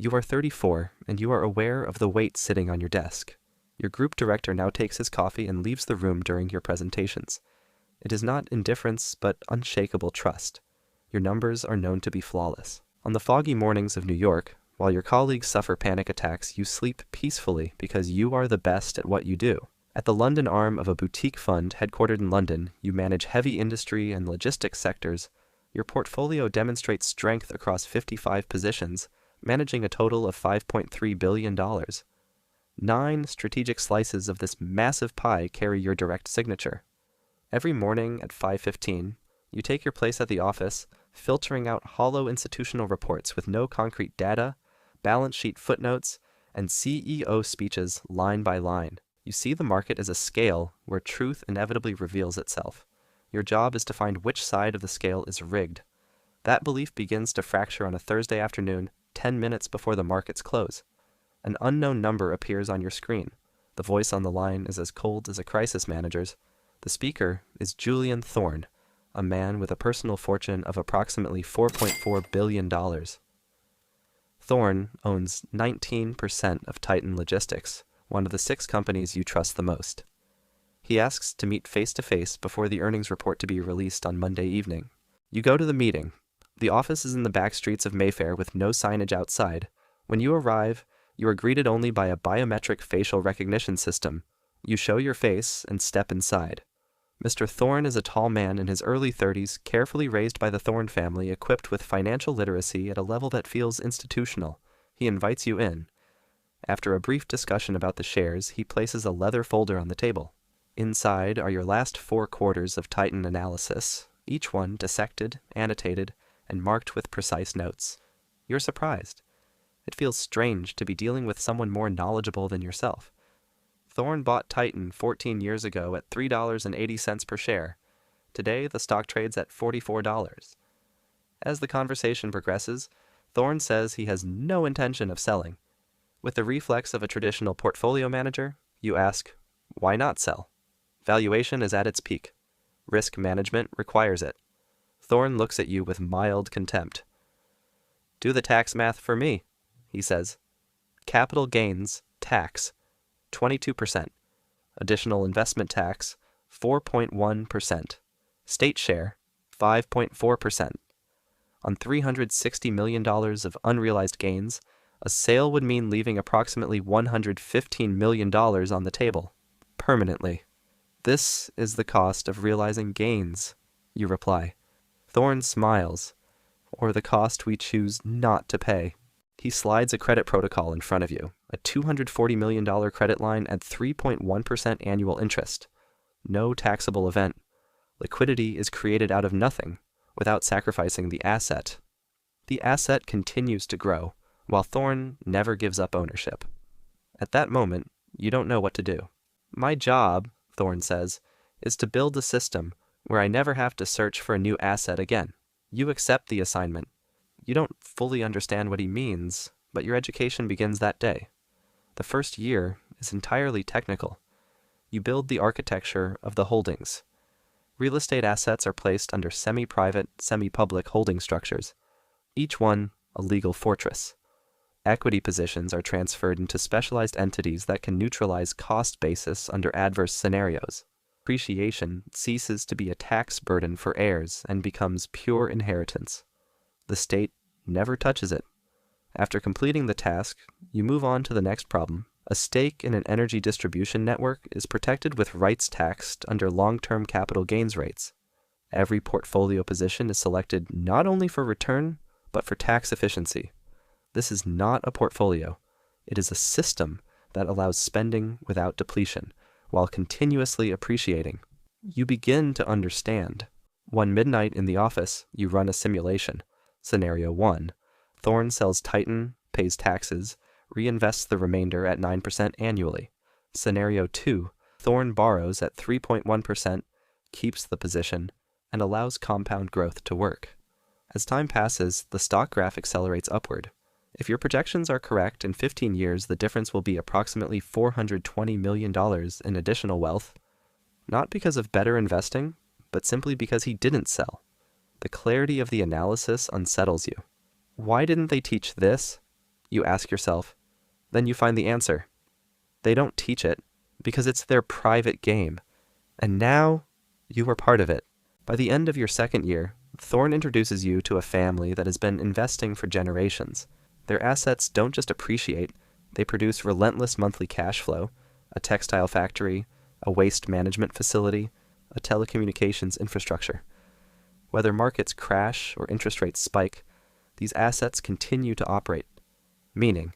You are 34, and you are aware of the weight sitting on your desk. Your group director now takes his coffee and leaves the room during your presentations. It is not indifference, but unshakable trust. Your numbers are known to be flawless. On the foggy mornings of New York, while your colleagues suffer panic attacks, you sleep peacefully because you are the best at what you do. At the London arm of a boutique fund headquartered in London, you manage heavy industry and logistics sectors. Your portfolio demonstrates strength across 55 positions, managing a total of $5.3 billion. 9 strategic slices of this massive pie carry your direct signature. Every morning at 5:15, you take your place at the office, filtering out hollow institutional reports with no concrete data, balance sheet footnotes, and CEO speeches line by line. You see the market as a scale where truth inevitably reveals itself. Your job is to find which side of the scale is rigged. That belief begins to fracture on a Thursday afternoon, 10 minutes before the markets close. An unknown number appears on your screen. The voice on the line is as cold as a crisis manager's. The speaker is Julian Thorne, a man with a personal fortune of approximately $4.4 billion. Thorne owns 19% of Titan Logistics, one of the 6 companies you trust the most. He asks to meet face-to-face before the earnings report to be released on Monday evening. You go to the meeting. The office is in the back streets of Mayfair with no signage outside. When you arrive, you are greeted only by a biometric facial recognition system. You show your face and step inside. Mr. Thorne is a tall man in his early 30s, carefully raised by the Thorne family, equipped with financial literacy at a level that feels institutional. He invites you in. After a brief discussion about the shares, he places a leather folder on the table. Inside are your last 4 quarters of Titan analysis, each one dissected, annotated, and marked with precise notes. You're surprised. It feels strange to be dealing with someone more knowledgeable than yourself. Thorne bought Titan 14 years ago at $3.80 per share. Today, the stock trades at $44. As the conversation progresses, Thorne says he has no intention of selling. With the reflex of a traditional portfolio manager, you ask, why not sell? Valuation is at its peak. Risk management requires it. Thorne looks at you with mild contempt. Do the tax math for me, he says. Capital gains, tax, 22%. Additional investment tax, 4.1%. State share, 5.4%. On $360 million of unrealized gains, a sale would mean leaving approximately $115 million on the table, permanently. This is the cost of realizing gains, you reply. Thorne smiles, or the cost we choose not to pay. He slides a credit protocol in front of you, a $240 million credit line at 3.1% annual interest. No taxable event. Liquidity is created out of nothing, without sacrificing the asset. The asset continues to grow, while Thorne never gives up ownership. At that moment, you don't know what to do. My job, Thorne says, is to build a system where I never have to search for a new asset again. You accept the assignment. You don't fully understand what he means, but your education begins that day. The first year is entirely technical. You build the architecture of the holdings. Real estate assets are placed under semi-private, semi-public holding structures, each one a legal fortress. Equity positions are transferred into specialized entities that can neutralize cost basis under adverse scenarios. Appreciation ceases to be a tax burden for heirs and becomes pure inheritance. The state never touches it. After completing the task, you move on to the next problem. A stake in an energy distribution network is protected with rights taxed under long-term capital gains rates. Every portfolio position is selected not only for return, but for tax efficiency. This is not a portfolio. It is a system that allows spending without depletion, while continuously appreciating. You begin to understand. One midnight in the office, you run a simulation. Scenario 1. Thorne sells Titan, pays taxes, reinvests the remainder at 9% annually. Scenario 2. Thorne borrows at 3.1%, keeps the position, and allows compound growth to work. As time passes, the stock graph accelerates upward. If your projections are correct, in 15 years the difference will be approximately $420 million in additional wealth, not because of better investing, but simply because he didn't sell. The clarity of the analysis unsettles you. Why didn't they teach this? You ask yourself. Then you find the answer. They don't teach it because it's their private game. And now you are part of it. By the end of your second year, Thorne introduces you to a family that has been investing for generations. Their assets don't just appreciate, they produce relentless monthly cash flow, a textile factory, a waste management facility, a telecommunications infrastructure. Whether markets crash or interest rates spike, these assets continue to operate, meaning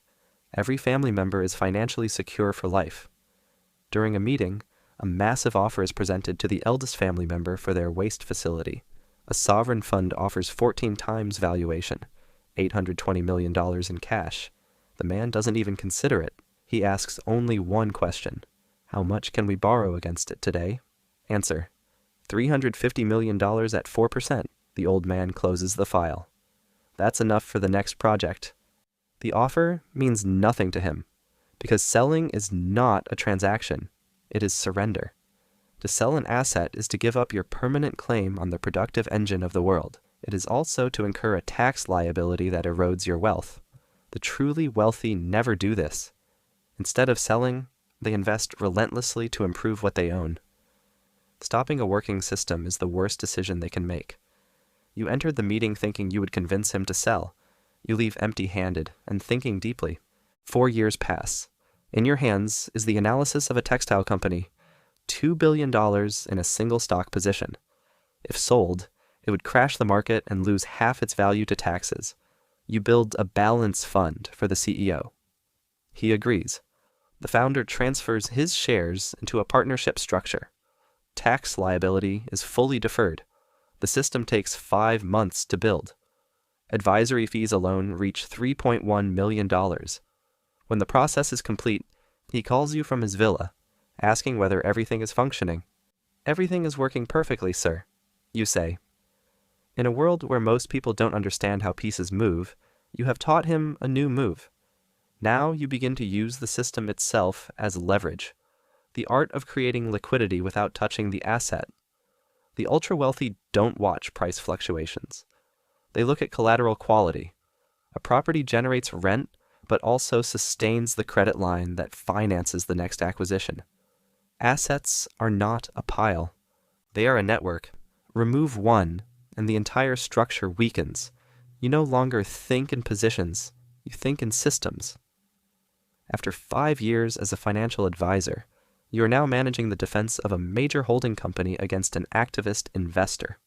every family member is financially secure for life. During a meeting, a massive offer is presented to the eldest family member for their waste facility. A sovereign fund offers 14 times valuation, $820 million in cash. The man doesn't even consider it. He asks only one question. How much can we borrow against it today? Answer. $350 million at 4%. The old man closes the file. That's enough for the next project. The offer means nothing to him, because selling is not a transaction. It is surrender. To sell an asset is to give up your permanent claim on the productive engine of the world. It is also to incur a tax liability that erodes your wealth. The truly wealthy never do this. Instead of selling, they invest relentlessly to improve what they own. Stopping a working system is the worst decision they can make. You entered the meeting thinking you would convince him to sell. You leave empty-handed and thinking deeply. 4 years pass. In your hands is the analysis of a textile company, $2 billion in a single stock position. If sold, it would crash the market and lose half its value to taxes. You build a balance fund for the CEO. He agrees. The founder transfers his shares into a partnership structure. Tax liability is fully deferred. The system takes 5 months to build. Advisory fees alone reach $3.1 million. When the process is complete, he calls you from his villa, asking whether everything is functioning. Everything is working perfectly, sir, you say. In a world where most people don't understand how pieces move, you have taught him a new move. Now you begin to use the system itself as leverage, the art of creating liquidity without touching the asset. The ultra-wealthy don't watch price fluctuations. They look at collateral quality. A property generates rent, but also sustains the credit line that finances the next acquisition. Assets are not a pile. They are a network. Remove one, and the entire structure weakens. You no longer think in positions, you think in systems. After 5 years as a financial advisor, you are now managing the defense of a major holding company against an activist investor.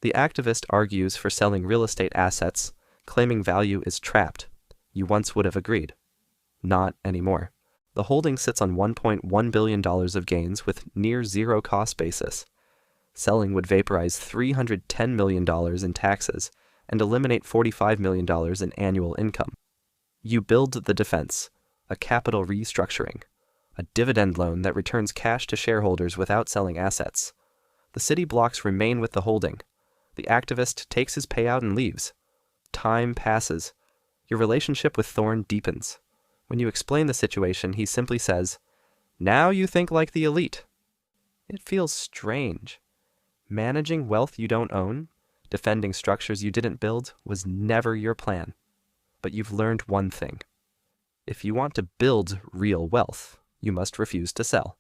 The activist argues for selling real estate assets, claiming value is trapped. You once would have agreed. Not anymore. The holding sits on $1.1 billion of gains with near zero cost basis. Selling would vaporize $310 million in taxes and eliminate $45 million in annual income. You build the defense, a capital restructuring, a dividend loan that returns cash to shareholders without selling assets. The city blocks remain with the holding. The activist takes his payout and leaves. Time passes. Your relationship with Thorne deepens. When you explain the situation, he simply says, "Now you think like the elite." It feels strange. Managing wealth you don't own, defending structures you didn't build, was never your plan. But you've learned one thing. If you want to build real wealth, you must refuse to sell.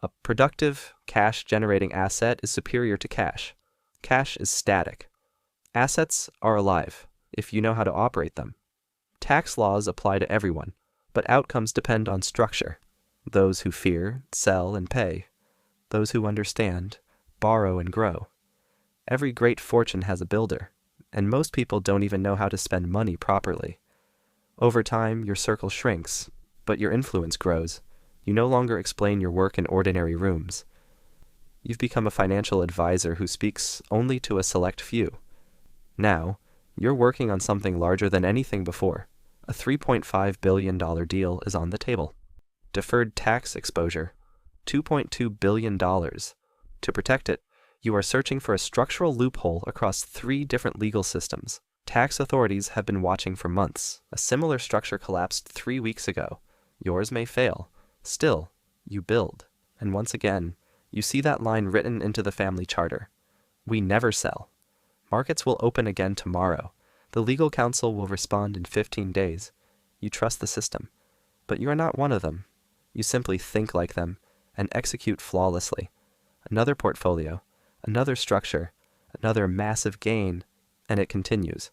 A productive, cash-generating asset is superior to cash. Cash is static. Assets are alive, if you know how to operate them. Tax laws apply to everyone, but outcomes depend on structure. Those who fear, sell, and pay. Those who understand, borrow and grow. Every great fortune has a builder, and most people don't even know how to spend money properly. Over time, your circle shrinks, but your influence grows. You no longer explain your work in ordinary rooms. You've become a financial advisor who speaks only to a select few. Now, you're working on something larger than anything before. A $3.5 billion deal is on the table. Deferred tax exposure, $2.2 billion. To protect it, you are searching for a structural loophole across 3 different legal systems. Tax authorities have been watching for months. A similar structure collapsed 3 weeks ago. Yours may fail. Still, you build. And once again, you see that line written into the family charter. We never sell. Markets will open again tomorrow. The legal counsel will respond in 15 days. You trust the system. But you are not one of them. You simply think like them and execute flawlessly. Another portfolio, another structure, another massive gain, and it continues.